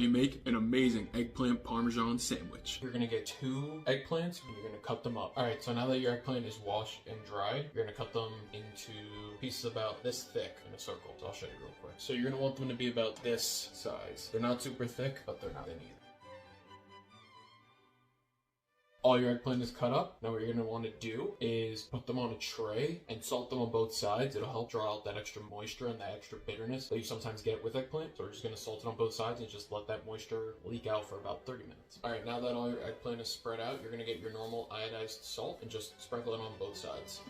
You make an amazing eggplant Parmesan sandwich. You're gonna get 2 eggplants and you're gonna cut them up. All right, so now that your eggplant is washed and dried, you're gonna cut them into pieces about this thick in a circle. So I'll show you real quick. So you're gonna want them to be about this size. They're not super thick, but they're not thin either. All your eggplant is cut up. Now what you're going to want to do is put them on a tray and salt them on both sides. It'll help draw out that extra moisture and that extra bitterness that you sometimes get with eggplant. So we're just going to salt it on both sides and just let that moisture leak out for about 30 minutes. All right, now that all your eggplant is spread out, you're going to get your normal iodized salt and just sprinkle it on both sides.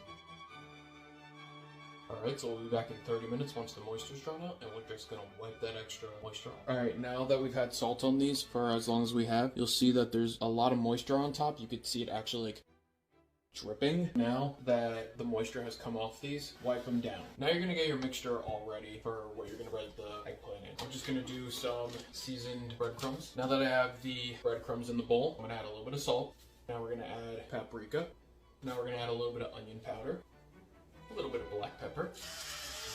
Alright, so we'll be back in 30 minutes once the moisture's drawn out, and we're just gonna wipe that extra moisture off. Alright, now that we've had salt on these for as long as we have, you'll see that there's a lot of moisture on top. You could see it actually like dripping. Now that the moisture has come off these, wipe them down. Now you're gonna get your mixture all ready for what you're gonna bread the eggplant in. I'm just gonna do some seasoned breadcrumbs. Now that I have the breadcrumbs in the bowl, I'm gonna add a little bit of salt. Now we're gonna add paprika. Now we're gonna add a little bit of onion powder. A little bit of black pepper,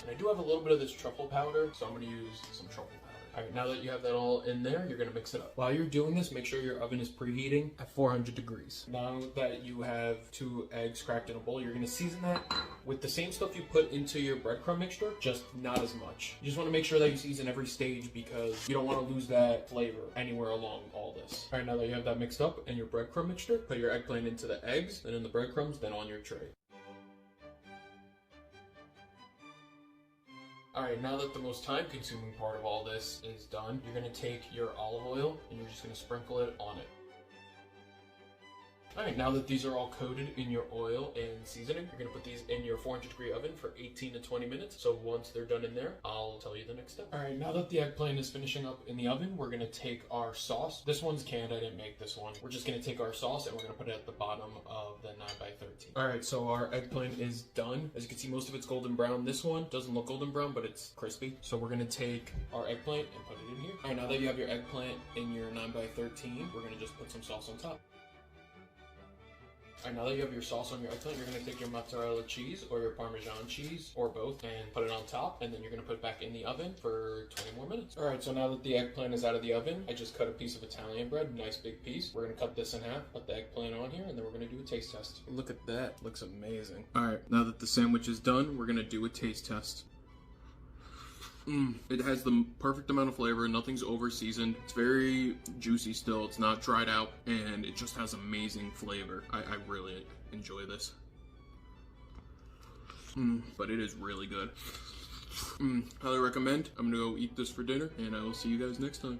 and I do have a little bit of this truffle powder, so I'm going to use some truffle powder. Alright, now that you have that all in there, you're going to mix it up. While you're doing this, make sure your oven is preheating at 400 degrees. Now that you have 2 eggs cracked in a bowl, you're going to season that with the same stuff you put into your breadcrumb mixture, just not as much. You just want to make sure that you season every stage because you don't want to lose that flavor anywhere along all this. Alright, now that you have that mixed up and your breadcrumb mixture, put your eggplant into the eggs, then in the breadcrumbs, then on your tray. Alright, now that the most time-consuming part of all this is done, you're going to take your olive oil and you're just going to sprinkle it on it. Alright, now that these are all coated in your oil and seasoning, you're going to put these in your 400-degree oven for 18 to 20 minutes. So once they're done in there, I'll tell you the next step. Alright, now that the eggplant is finishing up in the oven, we're going to take our sauce. This one's canned, I didn't make this one. We're just going to take our sauce and we're going to put it at the bottom of the 9x13. Alright, so our eggplant is done. As you can see, most of it's golden brown. This one doesn't look golden brown, but it's crispy. So we're going to take our eggplant and put it in here. Alright, now that you have your eggplant in your 9x13, we're going to just put some sauce on top. Alright, now that you have your sauce on your eggplant, you're going to take your mozzarella cheese or your Parmesan cheese, or both, and put it on top, and then you're going to put it back in the oven for 20 more minutes. Alright, so now that the eggplant is out of the oven, I just cut a piece of Italian bread, nice big piece. We're going to cut this in half, put the eggplant on here, and then we're going to do a taste test. Look at that, looks amazing. Alright, now that the sandwich is done, we're going to do a taste test. It has the perfect amount of flavor, nothing's over seasoned. It's very juicy still, it's not dried out, and it just has amazing flavor. I really enjoy this. But it is really good. Highly recommend. I'm gonna go eat this for dinner, and I will see you guys next time.